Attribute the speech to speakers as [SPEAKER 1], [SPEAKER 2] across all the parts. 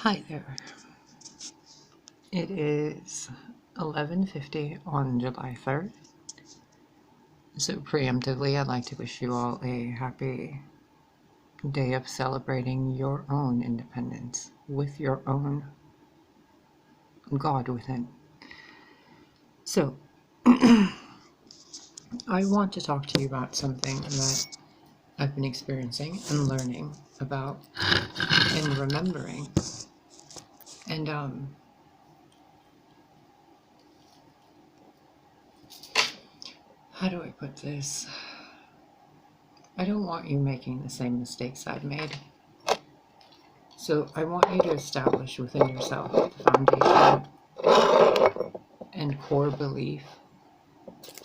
[SPEAKER 1] Hi there. It is 11:50 on July 3rd. So preemptively, I'd like to wish you all a happy day of celebrating your own independence with your own God within. So, I want to talk to you about something that I've been experiencing and learning about and remembering. And how do I put this? I don't want you making the same mistakes I've made. So I want you to establish within yourself the foundation and core belief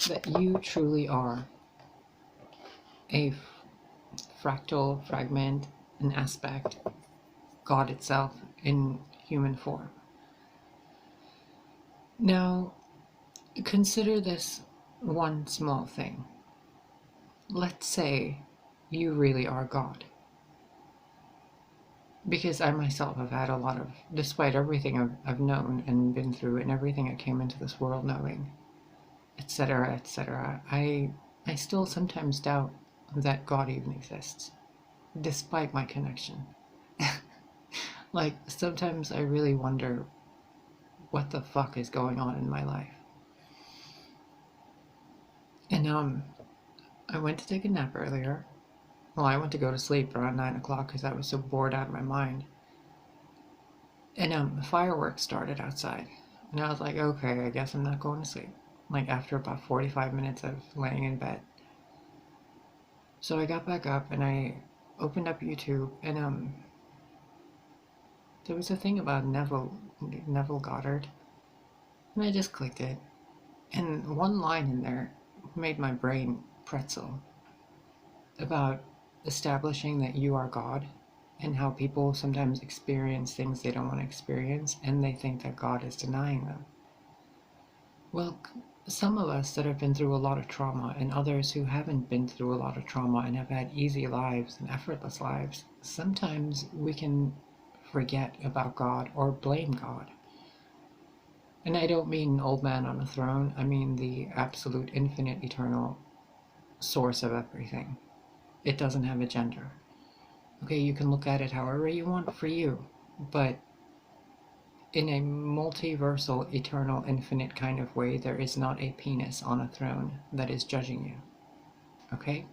[SPEAKER 1] that you truly are a fractal fragment, an aspect, God itself in human form. Now, consider this one small thing. Let's say you really are God. Because I myself have had a lot of, despite everything I've known and been through and everything I came into this world knowing, etc., etc., I still sometimes doubt that God even exists, despite my connection. Like, sometimes I really wonder what the fuck is going on in my life. And I went to take a nap earlier. Well, I went to go to sleep around 9 o'clock because I was so bored out of my mind. And fireworks started outside. And I was like, okay, I guess I'm not going to sleep. Like, after about 45 minutes of laying in bed. So I got back up and I opened up YouTube, and there was a thing about Neville Goddard, and I just clicked it. And one line in there made my brain pretzel about establishing that you are God, and how people sometimes experience things they don't want to experience, and they think that God is denying them. Well, some of us that have been through a lot of trauma, and others who haven't been through a lot of trauma and have had easy lives and effortless lives, sometimes we can forget about God or blame God. And I don't mean old man on a throne, I mean the absolute infinite eternal source of everything. It doesn't have a gender. Okay, you can look at it however you want for you, but in a multiversal, eternal, infinite kind of way, there is not a penis on a throne that is judging you. Okay?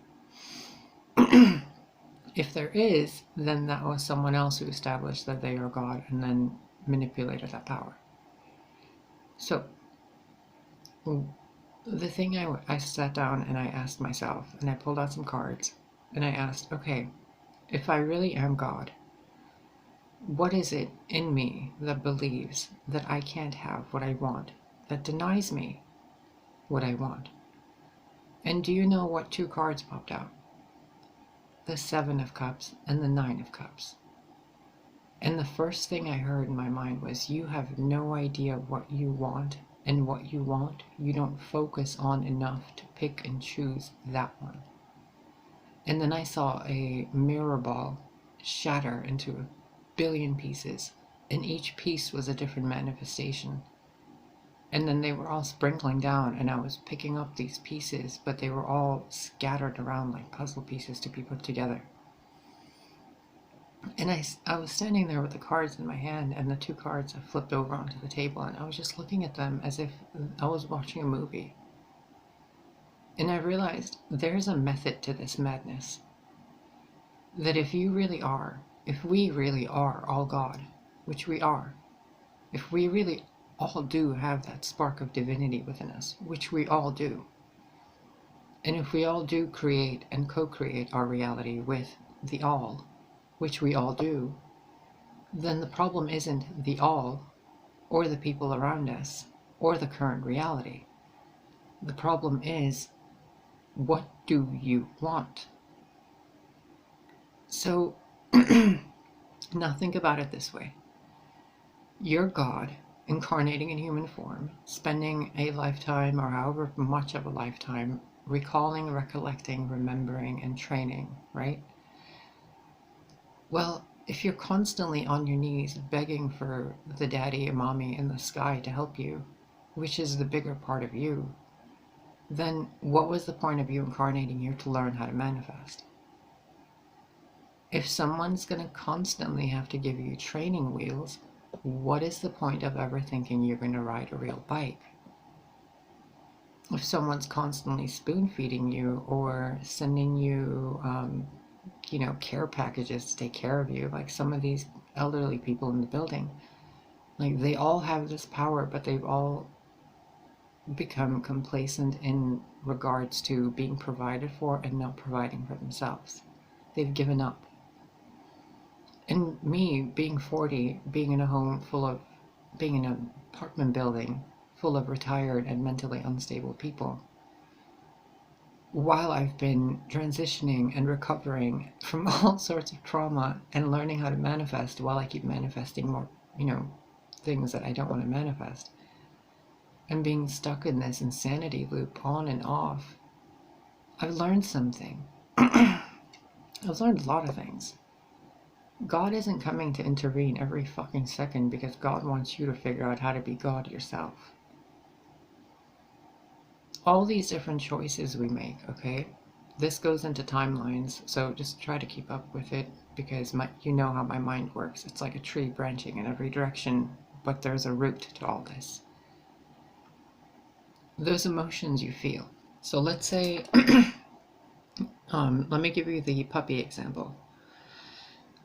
[SPEAKER 1] If there is, then that was someone else who established that they are God and then manipulated that power. So, the thing I sat down and I asked myself, and I pulled out some cards, and I asked, okay, if I really am God, what is it in me that believes that I can't have what I want, that denies me what I want? And do you know what two cards popped out? The Seven of Cups and the Nine of Cups. And the first thing I heard in my mind was, you have no idea what you want, and what you want, you don't focus on enough to pick and choose that one. And then I saw a mirror ball shatter into a billion pieces, and each piece was a different manifestation. And then they were all sprinkling down, and I was picking up these pieces, but they were all scattered around like puzzle pieces to be put together. And I was standing there with the cards in my hand, and the two cards I flipped over onto the table, and I was just looking at them as if I was watching a movie. And I realized there's a method to this madness. That if we really are all God, which we are, if we really all do have that spark of divinity within us, which we all do, and if we all do create and co-create our reality with the all, which we all do, then the problem isn't the all, or the people around us, or the current reality. The problem is, what do you want? So, now think about it this way. You're God, incarnating in human form, spending a lifetime, or however much of a lifetime, recalling, recollecting, remembering, and training, right? Well, If you're constantly on your knees begging for the daddy and mommy in the sky to help you, which is the bigger part of you, then what was the point of you incarnating here to learn how to manifest? If someone's going to constantly have to give you training wheels, what is the point of ever thinking you're going to ride a real bike? If someone's constantly spoon feeding you or sending you, care packages to take care of you, like some of these elderly people in the building, like they all have this power, but they've all become complacent in regards to being provided for and not providing for themselves. They've given up. And me, being 40, being in an apartment building full of retired and mentally unstable people, while I've been transitioning and recovering from all sorts of trauma and learning how to manifest, while I keep manifesting more, things that I don't want to manifest, and being stuck in this insanity loop on and off, I've learned something. I've learned a lot of things. God isn't coming to intervene every fucking second because God wants you to figure out how to be God yourself. All these different choices we make, okay? This goes into timelines, so just try to keep up with it because you know how my mind works. It's like a tree branching in every direction, but there's a root to all this. Those emotions you feel. So let's say, let me give you the puppy example.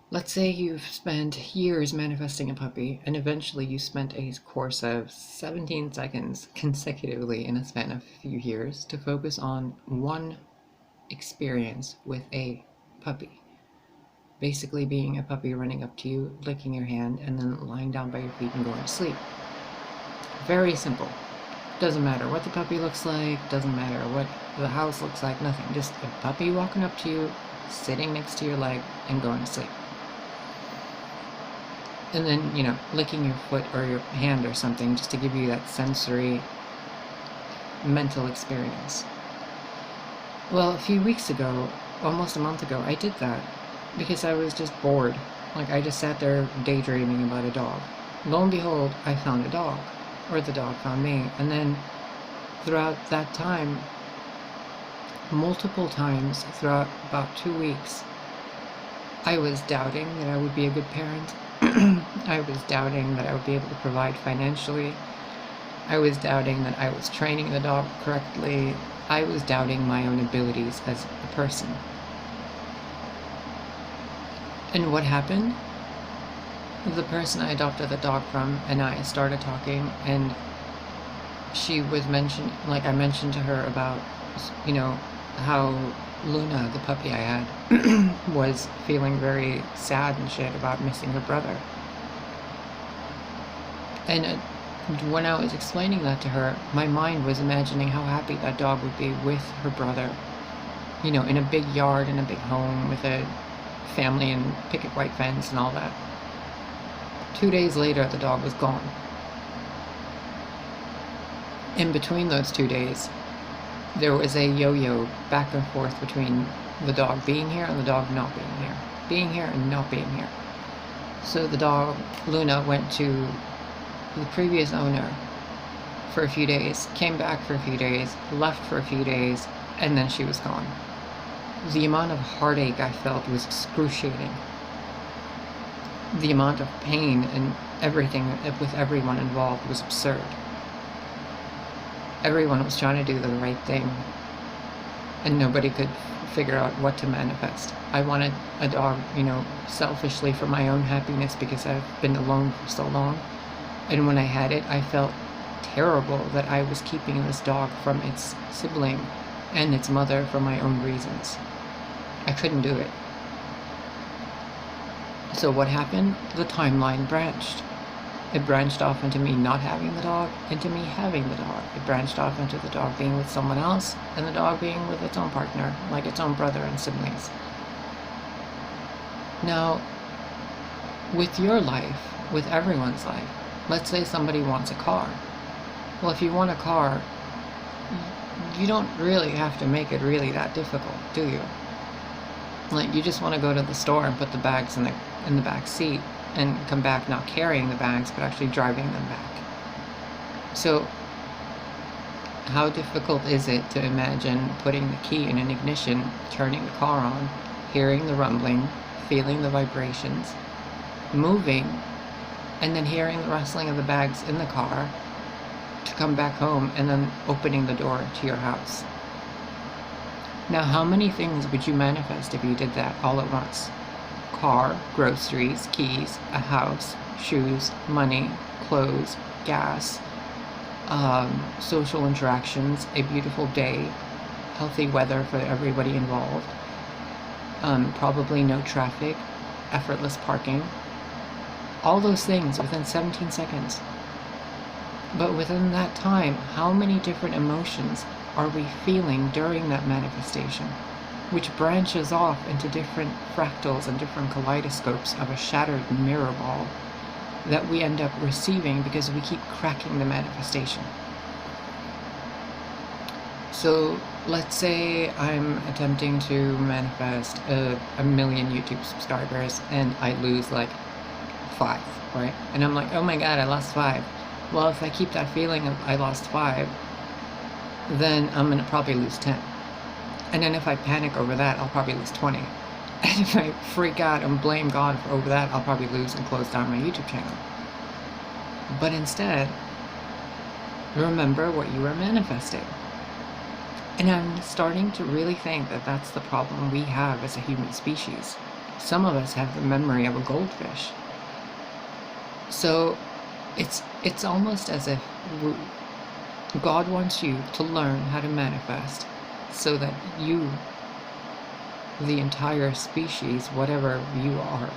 [SPEAKER 1] Let's say you've spent years manifesting a puppy, and eventually you spent a course of 17 seconds consecutively in a span of a few years to focus on one experience with a puppy. Basically being a puppy running up to you, licking your hand, and then lying down by your feet and going to sleep. Very simple. Doesn't matter what the puppy looks like, doesn't matter what the house looks like, nothing. Just a puppy walking up to you, sitting next to your leg, and going to sleep. And then, licking your foot or your hand or something just to give you that sensory mental experience. Well, a few weeks ago, almost a month ago, I did that because I was just bored. Like, I just sat there daydreaming about a dog. Lo and behold, I found a dog, or the dog found me. And then throughout that time, multiple times throughout about 2 weeks, I was doubting that I would be a good parent. I was doubting that I would be able to provide financially. I was doubting that I was training the dog correctly. I was doubting my own abilities as a person. And what happened? The person I adopted the dog from and I started talking, and she was I mentioned to her about, how Luna, the puppy I had, was feeling very sad and shit about missing her brother. And when I was explaining that to her, my mind was imagining how happy that dog would be with her brother, in a big yard, in a big home, with a family and picket white fence and all that. 2 days later, the dog was gone. In between those 2 days, there was a yo-yo back and forth between the dog being here and the dog not being here. Being here and not being here. So the dog, Luna, went to the previous owner for a few days, came back for a few days, left for a few days, and then she was gone. The amount of heartache I felt was excruciating. The amount of pain and everything with everyone involved was absurd. Everyone was trying to do the right thing, and nobody could figure out what to manifest. I wanted a dog, selfishly for my own happiness because I've been alone for so long. And when I had it, I felt terrible that I was keeping this dog from its sibling and its mother for my own reasons. I couldn't do it. So what happened? The timeline branched. It branched off into me not having the dog, into me having the dog. It branched off into the dog being with someone else, and the dog being with its own partner, like its own brother and siblings. Now, with your life, with everyone's life, let's say somebody wants a car. Well, if you want a car, you don't really have to make it really that difficult, do you? Like, you just want to go to the store and put the bags in the back seat and come back not carrying the bags, but actually driving them back. So how difficult is it to imagine putting the key in an ignition, turning the car on, hearing the rumbling, feeling the vibrations, moving, and then hearing the rustling of the bags in the car to come back home and then opening the door to your house? Now, how many things would you manifest if you did that all at once? Car, groceries, keys, a house, shoes, money, clothes, gas, social interactions, a beautiful day, healthy weather for everybody involved, probably no traffic, effortless parking, all those things within 17 seconds. But within that time, how many different emotions are we feeling during that manifestation, which branches off into different fractals and different kaleidoscopes of a shattered mirror ball that we end up receiving because we keep cracking the manifestation. So let's say I'm attempting to manifest a million YouTube subscribers and I lose like 5, right? And I'm like, oh my god, I lost 5. Well, if I keep that feeling of I lost 5, then I'm gonna probably lose 10. And then if I panic over that, I'll probably lose 20. And if I freak out and blame God over that, I'll probably lose and close down my YouTube channel. But instead, remember what you are manifesting. And I'm starting to really think that that's the problem we have as a human species. Some of us have the memory of a goldfish. So it's almost as if God wants you to learn how to manifest so that you, the entire species, whatever you are,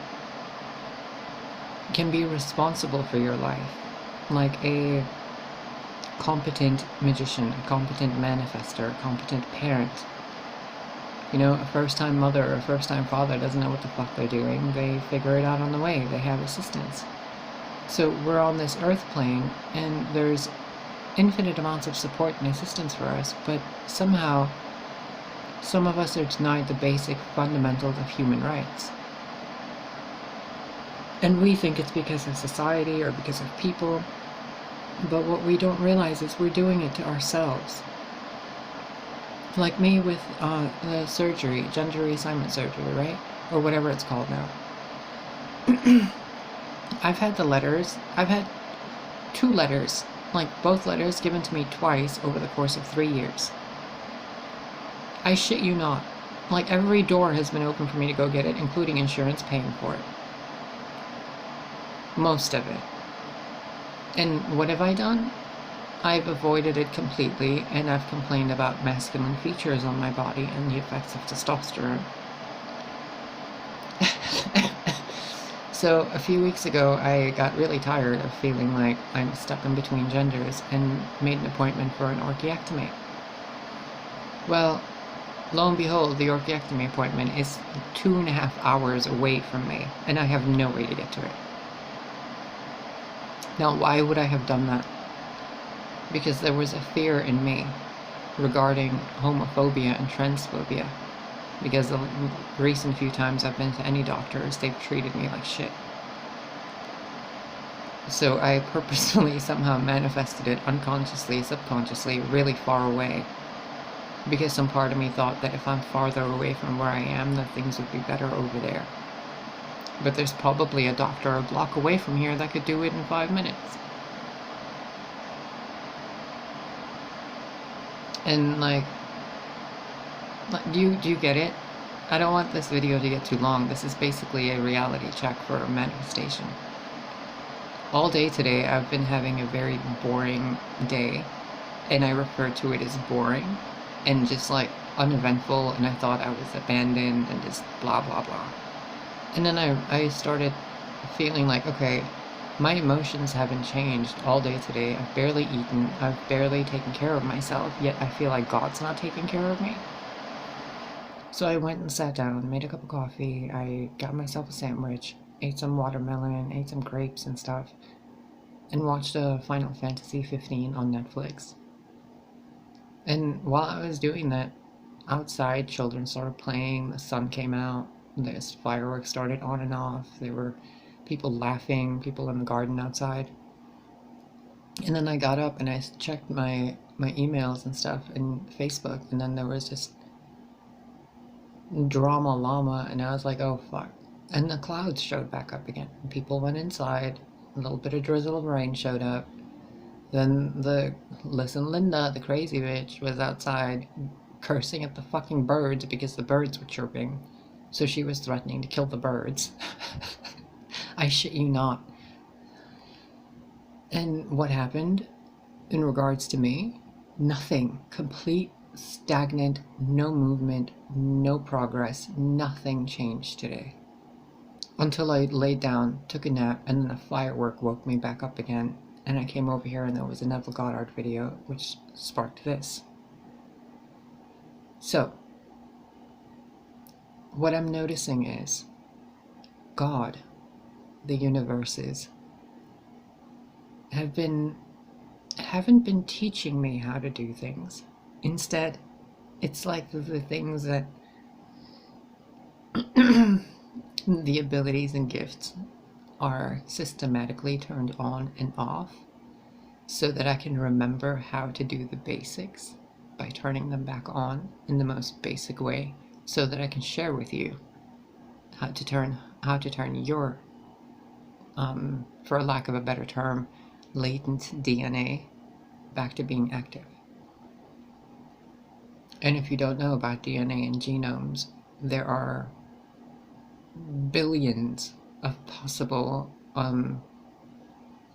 [SPEAKER 1] can be responsible for your life, like a competent magician, a competent manifester, a competent parent. You know, a first-time mother or a first-time father doesn't know what the fuck they're doing. They figure it out on the way. They have assistance. So we're on this earth plane, and there's infinite amounts of support and assistance for us, but somehow some of us are denied the basic fundamentals of human rights. And we think it's because of society or because of people, but what we don't realize is we're doing it to ourselves. Like me with the surgery, gender reassignment surgery, right? Or whatever it's called now. I've had 2 letters, like both letters given to me twice over the course of 3 years. I shit you not. Like, every door has been open for me to go get it, including insurance paying for it. Most of it. And what have I done? I've avoided it completely, and I've complained about masculine features on my body and the effects of testosterone. So a few weeks ago, I got really tired of feeling like I'm stuck in between genders and made an appointment for an orchiectomy. Well, lo and behold, the orchiectomy appointment is 2.5 hours away from me, and I have no way to get to it. Now, why would I have done that? Because there was a fear in me regarding homophobia and transphobia. Because the recent few times I've been to any doctors, they've treated me like shit. So I purposefully somehow manifested it unconsciously, subconsciously, really far away. Because some part of me thought that if I'm farther away from where I am, that things would be better over there. But there's probably a doctor a block away from here that could do it in 5 minutes. And like, do you get it? I don't want this video to get too long. This is basically a reality check for a manifestation. All day today, I've been having a very boring day, and I refer to it as boring, and just like uneventful, and I thought I was abandoned, and just blah blah blah. And then I started feeling like, okay, my emotions haven't changed all day today. I've barely eaten, I've barely taken care of myself, yet I feel like God's not taking care of me. So I went and sat down, made a cup of coffee, I got myself a sandwich, ate some watermelon, ate some grapes and stuff, and watched Final Fantasy 15 on Netflix. And while I was doing that, outside, children started playing, the sun came out, this fireworks started on and off, there were people laughing, people in the garden outside. And then I got up and I checked my emails and stuff and Facebook, and then there was just drama llama, and I was like, oh fuck. And the clouds showed back up again. People went inside, a little bit of drizzle of rain showed up. Then Linda, the crazy bitch, was outside cursing at the fucking birds because the birds were chirping. So she was threatening to kill the birds. I shit you not. And what happened in regards to me? Nothing. Complete stagnant, no movement, no progress, nothing changed today. Until I laid down, took a nap, and then a firework woke me back up again, and I came over here and there was a Neville Goddard video which sparked this. So, what I'm noticing is God, the universes, haven't been teaching me how to do things. Instead, it's like the things that the abilities and gifts are systematically turned on and off so that I can remember how to do the basics by turning them back on in the most basic way, so that I can share with you how to turn your, for lack of a better term, latent DNA back to being active. And if you don't know about DNA and genomes, there are billions of possible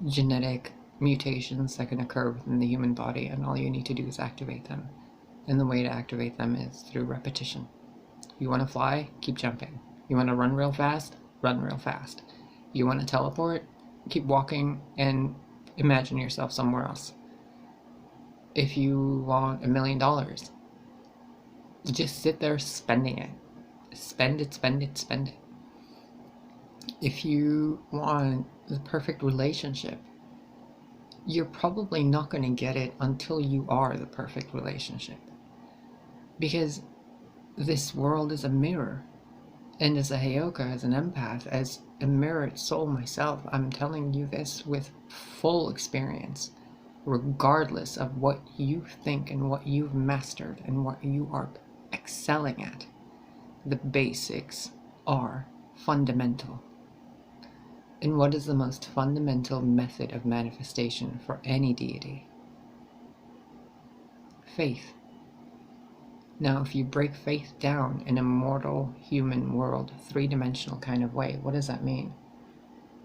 [SPEAKER 1] genetic mutations that can occur within the human body, and all you need to do is activate them. And the way to activate them is through repetition. You want to fly? Keep jumping. You want to run real fast? Run real fast. You want to teleport? Keep walking and imagine yourself somewhere else. If you want $1 million, just sit there spending it. Spend it, spend it, spend it. If you want the perfect relationship, you're probably not going to get it until you are the perfect relationship. Because this world is a mirror. And as a Heyoka, as an empath, as a mirrored soul myself, I'm telling you this with full experience. Regardless of what you think and what you've mastered and what you are excelling at, the basics are fundamental. And what is the most fundamental method of manifestation for any deity? Faith. Now, if you break faith down in a mortal human world, three-dimensional kind of way, what does that mean?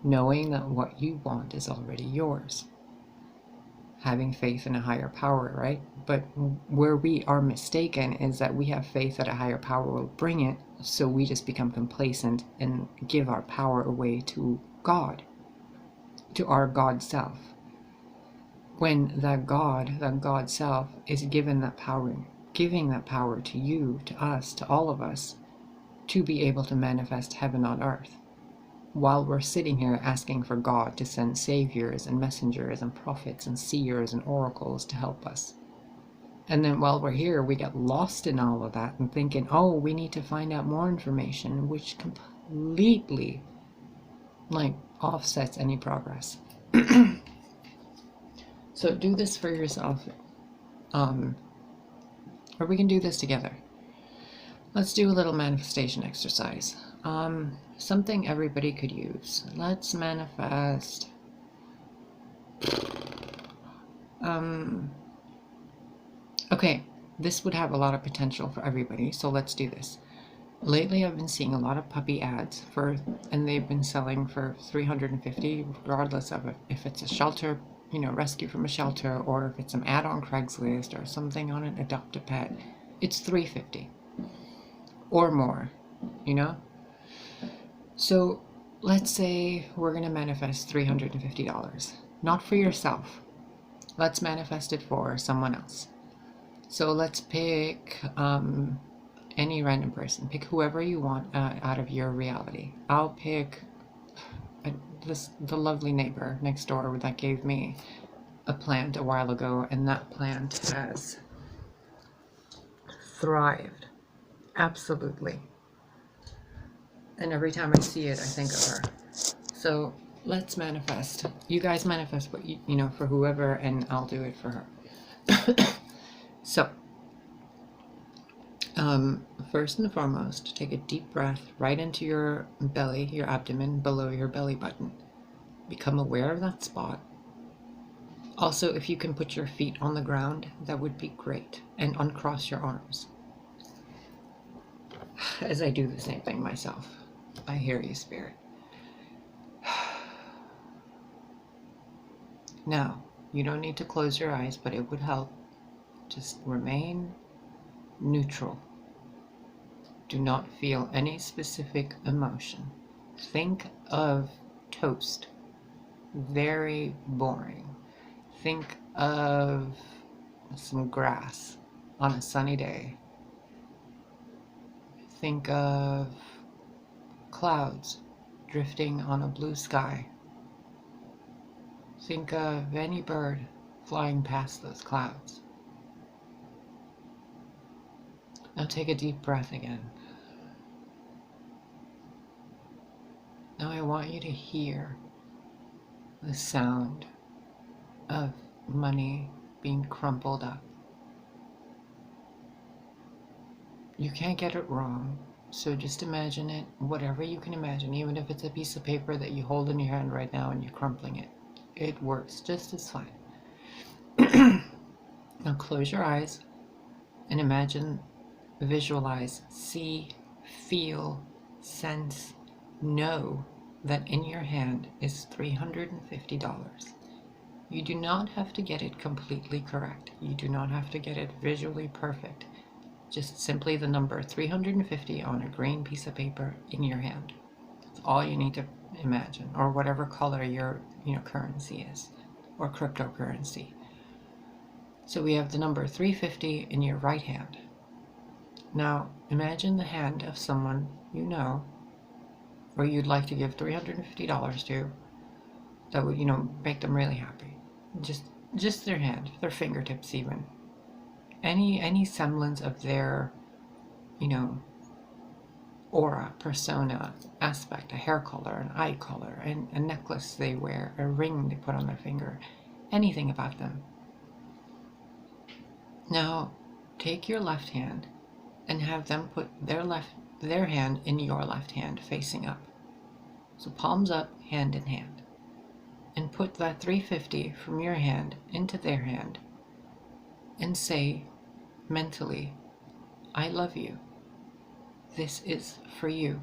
[SPEAKER 1] Knowing that what you want is already yours. Having faith in a higher power, right? But where we are mistaken is that we have faith that a higher power will bring it, so we just become complacent and give our power away to God, to our God self. When that God self is given that power, giving that power to you, to us, to all of us, to be able to manifest heaven on earth. While we're sitting here asking for God to send saviors and messengers and prophets and seers and oracles to help us. And then while we're here, we get lost in all of that and thinking, oh, we need to find out more information, which completely, offsets any progress. So do this for yourself. Or we can do this together. Let's do a little manifestation exercise. Something everybody could use. Let's manifest. Okay, this would have a lot of potential for everybody, so let's do this. Lately, I've been seeing a lot of puppy ads and they've been selling for $350, regardless of if it's a shelter, rescue from a shelter, or if it's an ad on Craigslist or something on an Adopt a Pet. It's $350 or more, So let's say we're going to manifest $350. Not for yourself. Let's manifest it for someone else. So let's pick any random person. Pick whoever you want out of your reality. I'll pick the lovely neighbor next door that gave me a plant a while ago, and that plant has thrived. Absolutely. And every time I see it, I think of her. So let's manifest. You guys manifest what you know, for whoever, and I'll do it for her. So, first and foremost, take a deep breath right into your belly, your abdomen, below your belly button. Become aware of that spot. Also, if you can put your feet on the ground, that would be great. And uncross your arms. As I do the same thing myself. I hear you, Spirit. Now, you don't need to close your eyes, but it would help. Just remain neutral. Do not feel any specific emotion. Think of toast. Very boring. Think of some grass on a sunny day. Think of clouds drifting on a blue sky. Think of any bird flying past those clouds. Now take a deep breath again. Now I want you to hear the sound of money being crumpled up. You can't get it wrong, so just imagine it, whatever you can imagine, even if it's a piece of paper that you hold in your hand right now and you're crumpling it. It works just as fine. Now close your eyes and imagine, visualize, see, feel, sense, know that in your hand is $350. You do not have to get it completely correct. You do not have to get it visually perfect. Just simply the number 350 on a green piece of paper in your hand. That's all you need to imagine, or whatever color your currency is, or cryptocurrency. So we have the number 350 in your right hand. Now imagine the hand of someone you know, or you'd like to give $350 to, that would make them really happy. Just their hand, their fingertips even. Any semblance of their, aura, persona, aspect, a hair color, an eye color, a necklace they wear, a ring they put on their finger, anything about them. Now, take your left hand and have them put their hand in your left hand, facing up. So palms up, hand in hand. And put that 350 from your hand into their hand and say mentally, I love you. This is for you.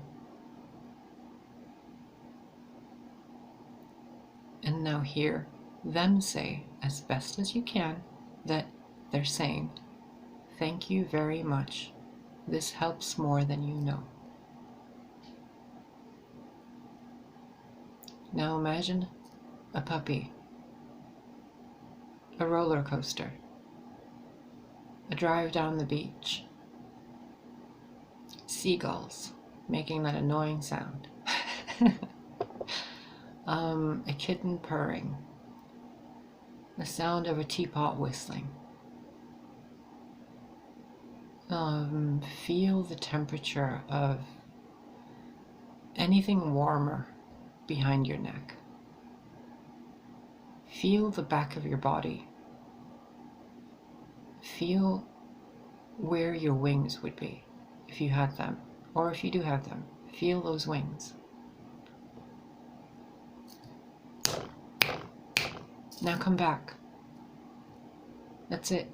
[SPEAKER 1] And now hear them say, as best as you can, that they're saying, thank you very much. This helps more than you know. Now imagine a puppy, a roller coaster, a drive down the beach, seagulls making that annoying sound, a kitten purring, the sound of a teapot whistling. Feel the temperature of anything warmer behind your neck. Feel the back of your body. Feel where your wings would be if you had them, or if you do have them. Feel those wings. Now come back. That's it.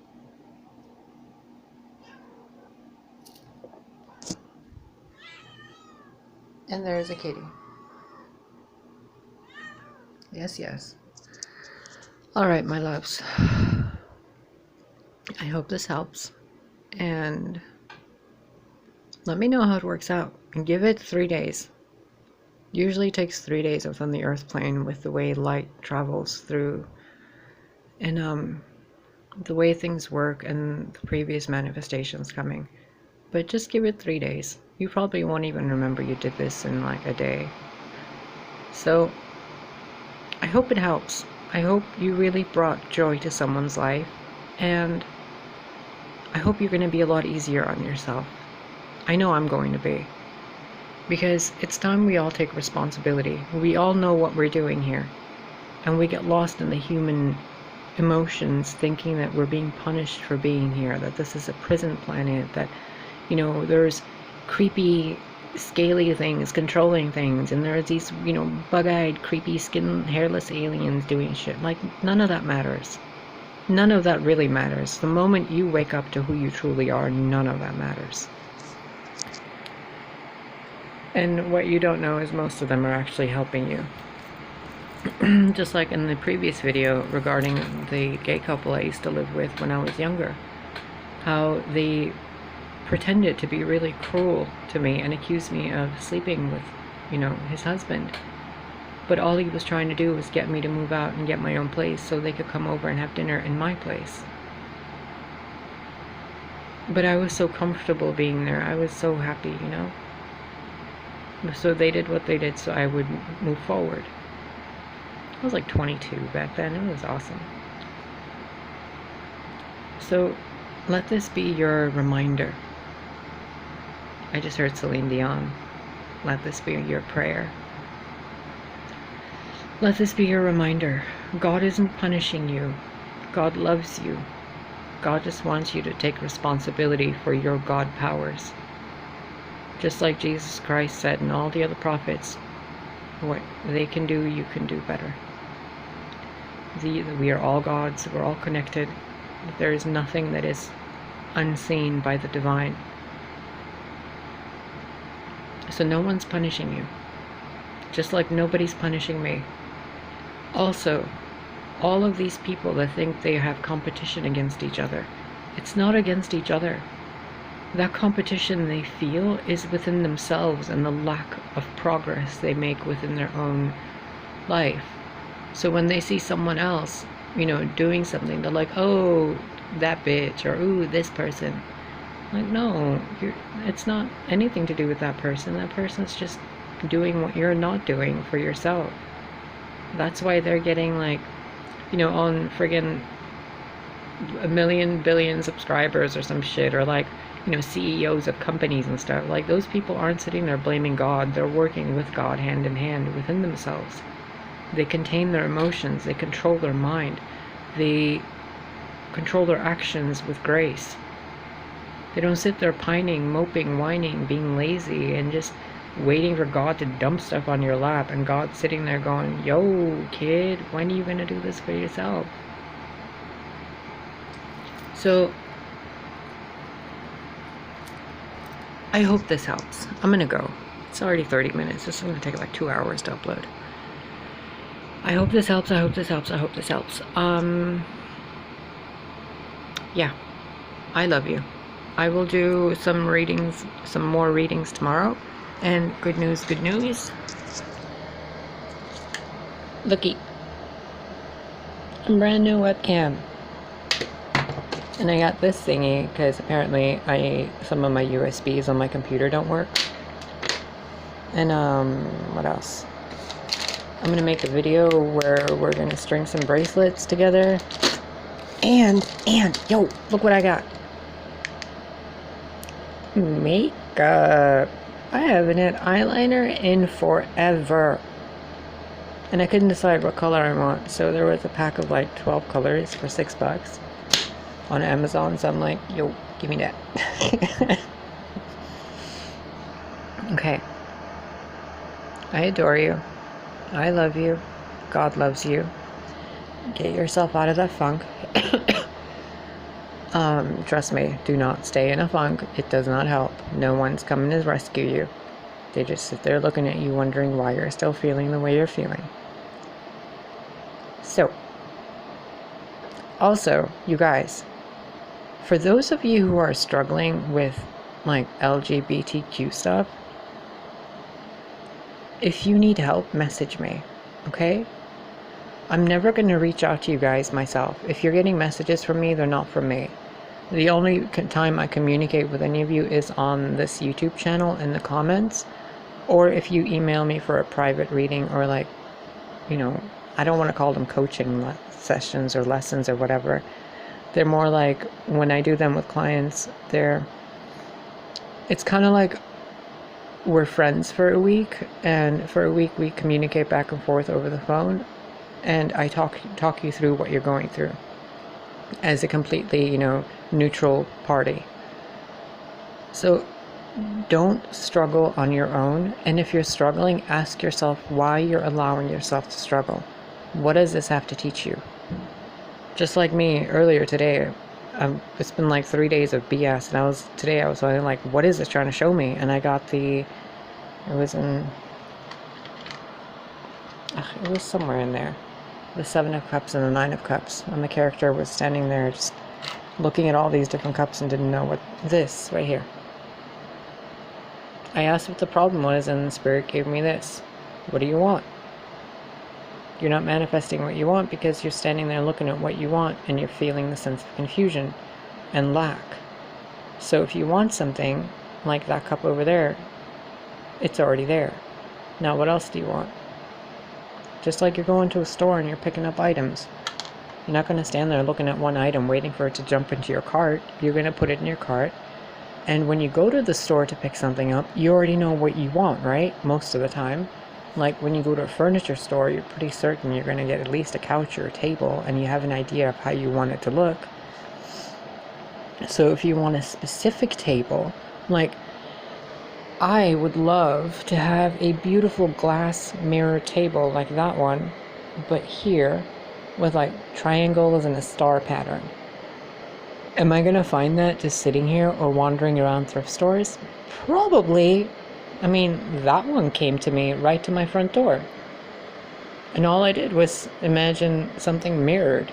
[SPEAKER 1] And there's a kitty. Yes, yes. All right, my loves. I hope this helps. And let me know how it works out. And give it 3 days. Usually takes 3 days within the earth plane with the way light travels through, and the way things work and the previous manifestations coming. But just give it 3 days. You probably won't even remember you did this in like a day. So I hope it helps. I hope you really brought joy to someone's life, and I hope you're going to be a lot easier on yourself. I know I'm going to be. Because it's time we all take responsibility. We all know what we're doing here. And we get lost in the human emotions, thinking that we're being punished for being here, that this is a prison planet, that, you know, there's creepy, scaly things controlling things, and there's these, you know, bug-eyed, creepy, skin, hairless aliens doing shit. Like, none of that matters. None of that really matters. The moment you wake up to who you truly are, none of that matters. And what you don't know is most of them are actually helping you. Just like in the previous video regarding the gay couple I used to live with when I was younger. How they pretended to be really cruel to me and accused me of sleeping with, you know, his husband. But all he was trying to do was get me to move out and get my own place so they could come over and have dinner in my place. But I was so comfortable being there. I was so happy, you know. So they did what they did so I would move forward. I was like 22 back then. It was awesome. So let this be your reminder. I just heard Celine Dion. Let this be your prayer. Let this be your reminder. God isn't punishing you. God loves you. God just wants you to take responsibility for your God powers. Just like Jesus Christ said and all the other prophets, what they can do, you can do better. We are all gods. We're all connected. There is nothing that is unseen by the divine. So no one's punishing you. Just like nobody's punishing me. Also, all of these people that think they have competition against each other, it's not against each other. That competition they feel is within themselves and the lack of progress they make within their own life. So when they see someone else, you know, doing something, they're like, oh, that bitch, or ooh, this person. Like, no, it's not anything to do with that person. That person's just doing what you're not doing for yourself. That's why they're getting, like, you know, on friggin' 1 million billion subscribers or some shit, or like, you know, CEOs of companies and stuff. Like, those people aren't sitting there blaming God. They're working with God hand in hand within themselves. They contain their emotions. They control their mind. They control their actions with grace. They don't sit there pining, moping, whining, being lazy, and just waiting for God to dump stuff on your lap, and God sitting there going, yo, kid, when are you going to do this for yourself? So I hope this helps. I'm going to go. It's already 30 minutes. This is going to take like 2 hours to upload. I hope this helps. I hope this helps. I hope this helps. Yeah. I love you. I will do some readings, some more readings tomorrow. And good news, good news. Looky. A brand new webcam. And I got this thingy because apparently some of my USBs on my computer don't work. And what else? I'm gonna make a video where we're gonna string some bracelets together. And yo, look what I got. Makeup. I haven't had eyeliner in forever. And I couldn't decide what color I want. So there was a pack of like 12 colors for $6 on Amazon. So I'm like, yo, give me that. Okay. I adore you. I love you. God loves you. Get yourself out of that funk. Trust me, do not stay in a funk. It does not help. No one's coming to rescue you. They just sit there looking at you wondering why you're still feeling the way you're feeling. So, also, you guys, for those of you who are struggling with like LGBTQ stuff, if you need help, message me, okay? I'm never going to reach out to you guys myself. If you're getting messages from me, they're not from me. The only time I communicate with any of you is on this YouTube channel in the comments, or if you email me for a private reading, or like, you know, I don't want to call them coaching sessions or lessons or whatever, They're more like, when I do them with clients, it's kind of like we're friends for a week, and for a week we communicate back and forth over the phone, and I talk you through what you're going through as a completely, neutral party. So don't struggle on your own, and if you're struggling, ask yourself why you're allowing yourself to struggle. What does this have to teach you? Just like me earlier today, it's been like 3 days of BS, and I was like, what is this trying to show me? And I got it was somewhere in there, the 7 of Cups and the 9 of Cups, and the character was standing there just looking at all these different cups and didn't know what this right here. I asked what the problem was, and the Spirit gave me this. What do you want? You're not manifesting what you want because you're standing there looking at what you want, and you're feeling the sense of confusion and lack. So if you want something like that cup over there, it's already there. Now what else do you want? Just like you're going to a store and you're picking up items. You're not going to stand there looking at one item waiting for it to jump into your cart. You're going to put it in your cart. And when you go to the store to pick something up, you already know what you want, right? Most of the time. Like when you go to a furniture store, you're pretty certain you're going to get at least a couch or a table, and you have an idea of how you want it to look. So if you want a specific table, like I would love to have a beautiful glass mirror table like that one, but here with like triangles and a star pattern. Am I going to find that just sitting here or wandering around thrift stores? Probably. I mean, that one came to me right to my front door. And all I did was imagine something mirrored.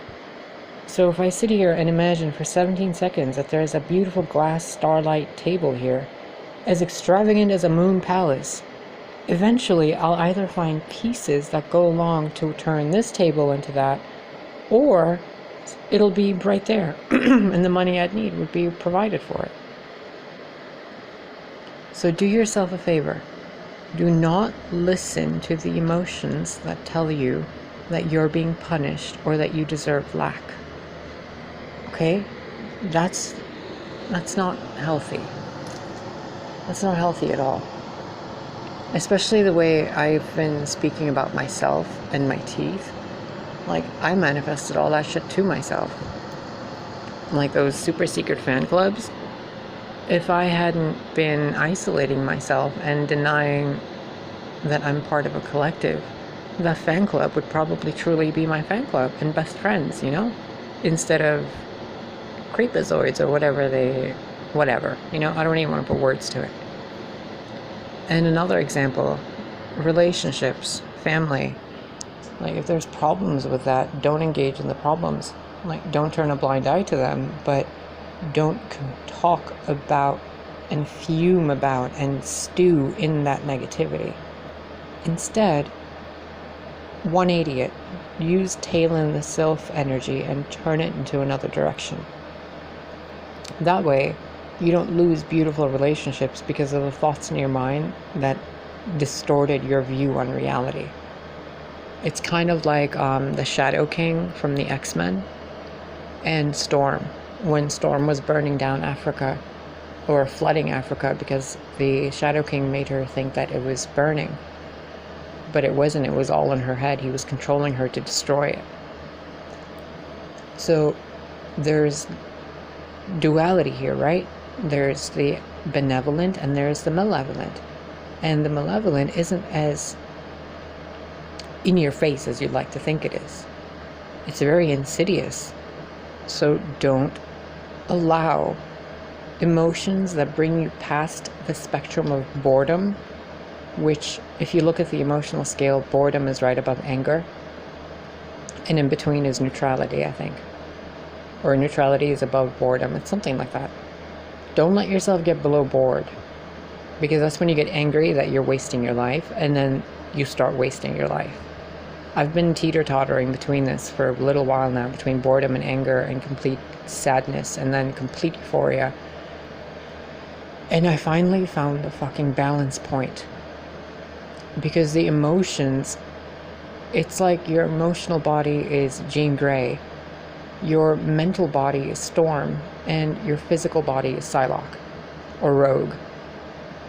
[SPEAKER 1] So if I sit here and imagine for 17 seconds that there's a beautiful glass starlight table here, as extravagant as a moon palace, eventually I'll either find pieces that go along to turn this table into that, or it'll be right there, and the money I'd need would be provided for it. So do yourself a favor. Do not listen to the emotions that tell you that you're being punished or that you deserve lack. Okay? That's not healthy. That's not healthy at all. Especially the way I've been speaking about myself and my teeth. Like, I manifested all that shit to myself. Like those super secret fan clubs. If I hadn't been isolating myself and denying that I'm part of a collective, that fan club would probably truly be my fan club and best friends, instead of creepazoids or whatever, I don't even want to put words to it. And another example, relationships, family. Like, if there's problems with that, don't engage in the problems. Like, don't turn a blind eye to them, but don't talk about and fume about and stew in that negativity. Instead, 180 it. Use tail in the self energy and turn it into another direction. That way, you don't lose beautiful relationships because of the thoughts in your mind that distorted your view on reality. It's kind of like the Shadow King from the X-Men and Storm. When Storm was burning down Africa, or flooding Africa, because the Shadow King made her think that it was burning. But it wasn't, it was all in her head. He was controlling her to destroy it. So there's duality here, right? There's the benevolent and there's the malevolent. And the malevolent isn't as in your face as you'd like to think it is. It's very insidious. So don't allow emotions that bring you past the spectrum of boredom, which, if you look at the emotional scale, boredom is right above anger, and in between is neutrality, I think. Or neutrality is above boredom. It's something like that. Don't let yourself get below bored, because that's when you get angry that you're wasting your life, and then you start wasting your life. I've been teeter-tottering between this for a little while now, between boredom and anger and complete sadness and then complete euphoria. And I finally found a fucking balance point. Because the emotions, it's like your emotional body is Jean Grey, Your mental body is Storm, and your physical body is Psylocke, or Rogue.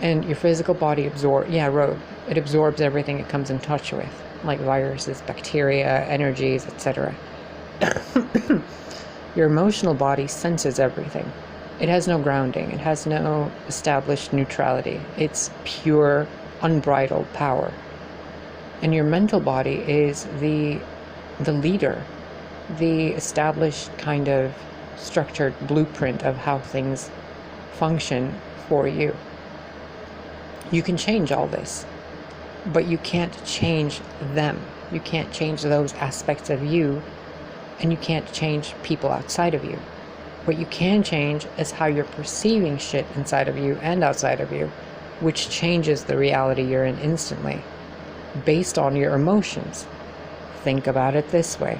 [SPEAKER 1] And your physical body Rogue. It absorbs everything it comes in touch with, like viruses, bacteria, energies, etc. Your emotional body senses everything. It has no grounding. It has no established neutrality. It's pure, unbridled power. And your mental body is the leader, the established kind of structured blueprint of how things function for you. You can change all this, but you can't change them. You can't change those aspects of you, and you can't change people outside of you. What you can change is how you're perceiving shit inside of you and outside of you, which changes the reality you're in instantly, based on your emotions. Think about it this way.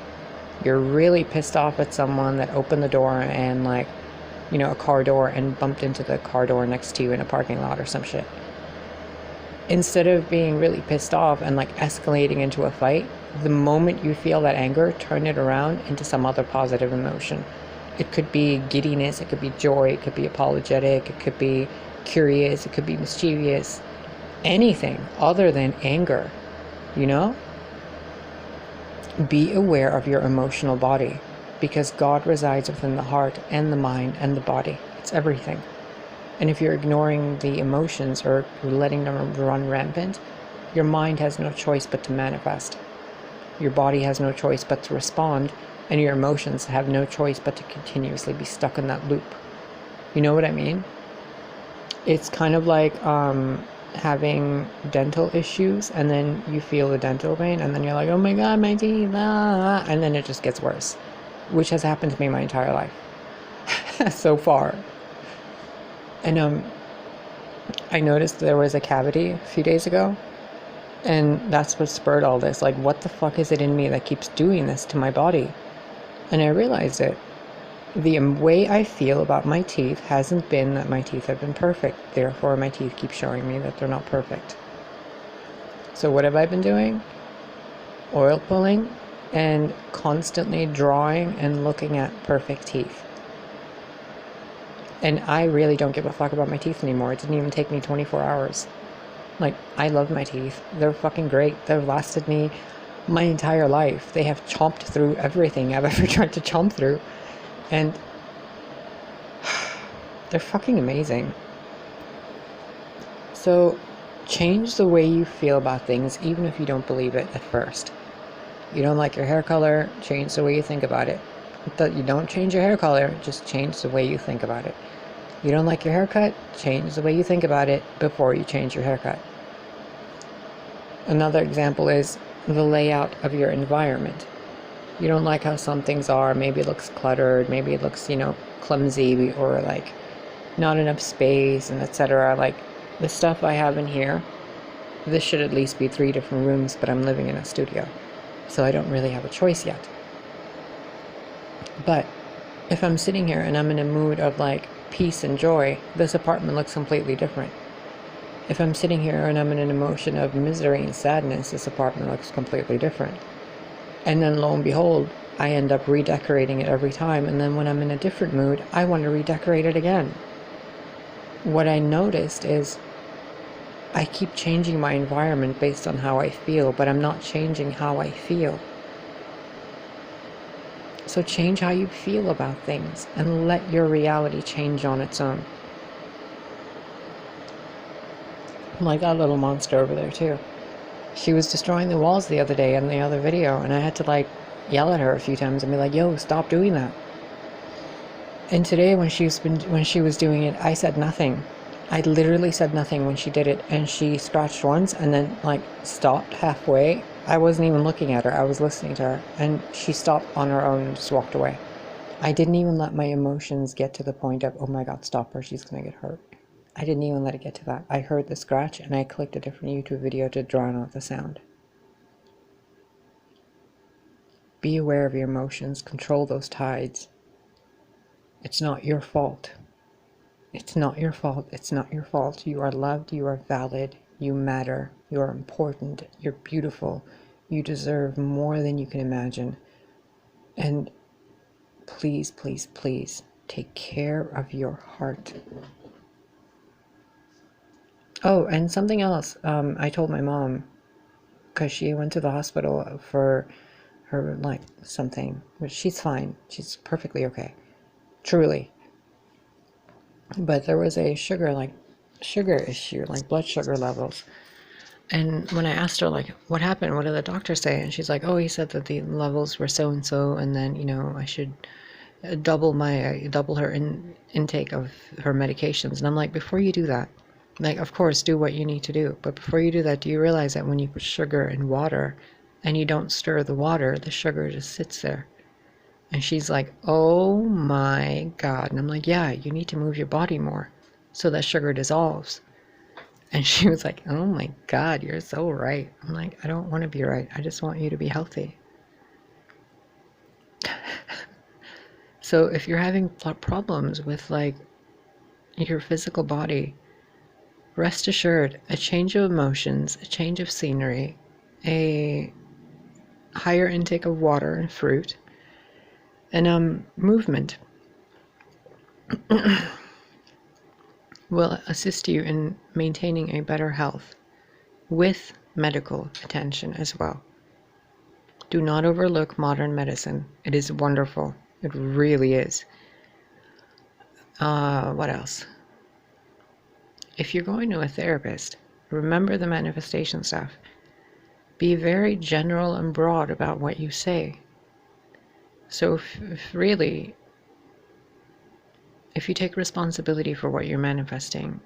[SPEAKER 1] You're really pissed off at someone that opened the door and a car door, and bumped into the car door next to you in a parking lot or some shit. Instead of being really pissed off and escalating into a fight, the moment you feel that anger, turn it around into some other positive emotion. It could be giddiness, it could be joy, it could be apologetic, it could be curious, it could be mischievous. Anything other than anger, Be aware of your emotional body, because God resides within the heart and the mind and the body. It's everything. And if you're ignoring the emotions or letting them run rampant, your mind has no choice but to manifest. Your body has no choice but to respond, and your emotions have no choice but to continuously be stuck in that loop. You know what I mean? It's kind of like having dental issues, and then you feel the dental pain, and then you're like, oh my god, my teeth, and then it just gets worse, which has happened to me my entire life so far. And I noticed there was a cavity a few days ago, and that's what spurred all this. What the fuck is it in me that keeps doing this to my body? And I realized it. The way I feel about my teeth hasn't been that my teeth have been perfect. Therefore, my teeth keep showing me that they're not perfect. So what have I been doing? Oil pulling and constantly drawing and looking at perfect teeth. And I really don't give a fuck about my teeth anymore. It didn't even take me 24 hours. I love my teeth. They're fucking great. They've lasted me my entire life. They have chomped through everything I've ever tried to chomp through. And they're fucking amazing. So change the way you feel about things, even if you don't believe it at first. You don't like your hair color, change the way you think about it. You don't change your hair color, just change the way you think about it. You don't like your haircut, change the way you think about it before you change your haircut. Another example is the layout of your environment. You don't like how some things are, maybe it looks cluttered, maybe it looks, clumsy, or not enough space, and etc. The stuff I have in here, this should at least be 3 different rooms, but I'm living in a studio, so I don't really have a choice yet. But if I'm sitting here and I'm in a mood of peace and joy, this apartment looks completely different. If I'm sitting here and I'm in an emotion of misery and sadness, this apartment looks completely different. And then lo and behold, I end up redecorating it every time, and then when I'm in a different mood, I want to redecorate it again. What I noticed is I keep changing my environment based on how I feel, but I'm not changing how I feel. So change how you feel about things and let your reality change on its own. Like that little monster over there too. She was destroying the walls the other day in the other video, and I had to yell at her a few times and be like, yo, stop doing that. And today when she was doing it, I said nothing. I literally said nothing when she did it, and she scratched once and then stopped halfway. I wasn't even looking at her, I was listening to her, and she stopped on her own and just walked away. I didn't even let my emotions get to the point of, oh my god, stop her, she's gonna get hurt. I didn't even let it get to that. I heard the scratch and I clicked a different YouTube video to drown out the sound. Be aware of your emotions, control those tides. It's not your fault. It's not your fault. It's not your fault. You are loved, you are valid, you matter, you are important, you're beautiful, you deserve more than you can imagine. And please, please, please take care of your heart. Oh, and something else. I told my mom, because she went to the hospital for her, like, something, but she's fine. She's perfectly okay. Truly. But there was a sugar issue, like blood sugar levels. And when I asked her, like, what happened? What did the doctor say? And she's like, oh, he said that the levels were so and so, and then, you know, I should double her intake of her medications. And I'm like, before you do that, like, of course, do what you need to do. But before you do that, do you realize that when you put sugar in water and you don't stir the water, the sugar just sits there? And she's like, oh my God. And I'm like, yeah, you need to move your body more so that sugar dissolves. And she was like, oh my God, you're so right. I'm like, I don't want to be right. I just want you to be healthy. So if you're having problems with, like, your physical body, rest assured, a change of emotions, a change of scenery, a higher intake of water and fruit, and movement will assist you in maintaining a better health with medical attention as well. Do not overlook modern medicine. It is wonderful. It really is. What else? If you're going to a therapist, remember the manifestation stuff. Be very general and broad about what you say. So if you take responsibility for what you're manifesting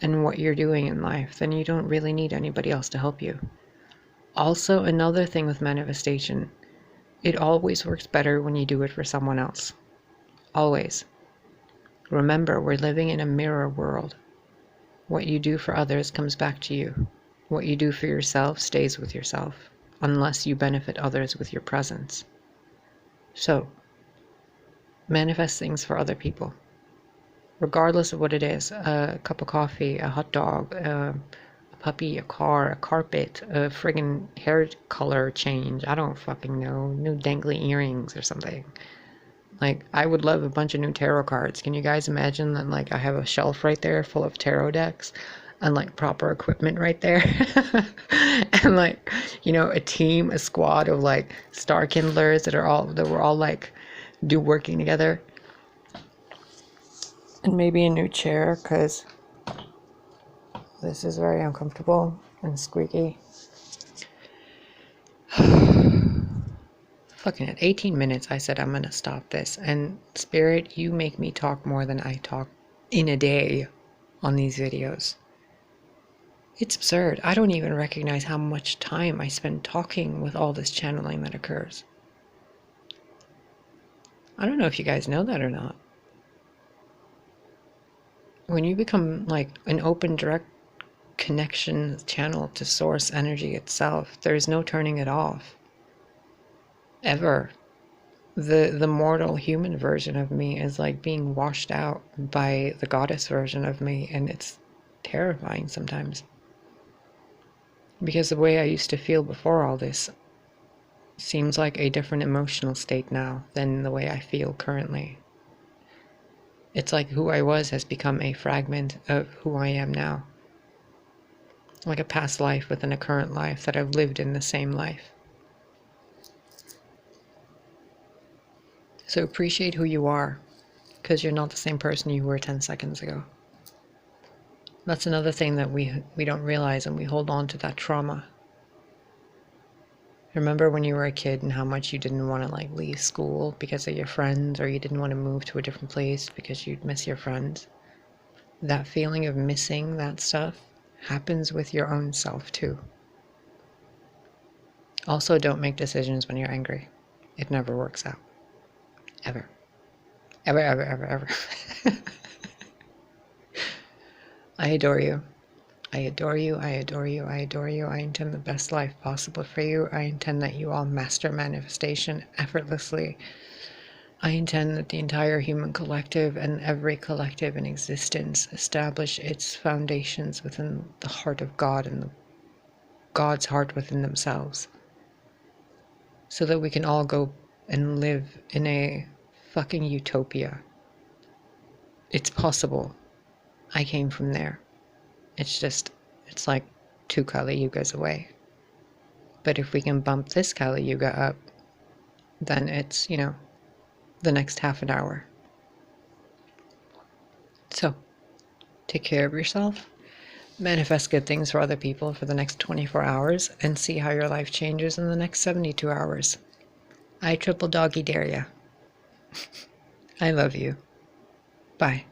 [SPEAKER 1] and what you're doing in life, then you don't really need anybody else to help you. Also, another thing with manifestation, it always works better when you do it for someone else. Always. Remember, we're living in a mirror world. What you do for others comes back to you. What you do for yourself stays with yourself, unless you benefit others with your presence. So, manifest things for other people, regardless of what it is. A cup of coffee, a hot dog, a puppy, a car, a carpet, a friggin' hair color change. I don't fucking know. New dangly earrings or something. Like, I would love a bunch of new tarot cards. Can you guys imagine that, like, I have a shelf right there full of tarot decks and, like, proper equipment right there? And, like, you know, a squad of, like, star kindlers that were all, like, working together. And maybe a new chair, because this is very uncomfortable and squeaky. Fucking at 18 minutes, I said I'm gonna stop this. And Spirit, you make me talk more than I talk in a day on these videos. It's absurd. I don't even recognize how much time I spend talking with all this channeling that occurs. I don't know if you guys know that or not. When you become, like, an open, direct connection channel to source energy itself, there's no turning it off. Ever. The mortal human version of me is like being washed out by the goddess version of me, and it's terrifying sometimes. Because the way I used to feel before all this seems like a different emotional state now than the way I feel currently. It's like who I was has become a fragment of who I am now. Like a past life within a current life that I've lived in the same life. So appreciate who you are, because you're not the same person you were 10 seconds ago. That's another thing that we don't realize, and we hold on to that trauma. Remember when you were a kid and how much you didn't want to, like, leave school because of your friends, or you didn't want to move to a different place because you'd miss your friends? That feeling of missing that stuff happens with your own self too. Also, don't make decisions when you're angry. It never works out. Ever. Ever, ever, ever, ever. I adore you. I adore you. I adore you. I adore you. I intend the best life possible for you. I intend that you all master manifestation effortlessly. I intend that the entire human collective and every collective in existence establish its foundations within the heart of God and God's heart within themselves, so that we can all go and live in a fucking utopia. It's possible. I came from there. It's like 2 Kali Yugas away. But if we can bump this Kali Yuga up, then it's, the next half an hour. So, take care of yourself, manifest good things for other people for the next 24 hours, and see how your life changes in the next 72 hours. I triple doggy dare ya. I love you. Bye.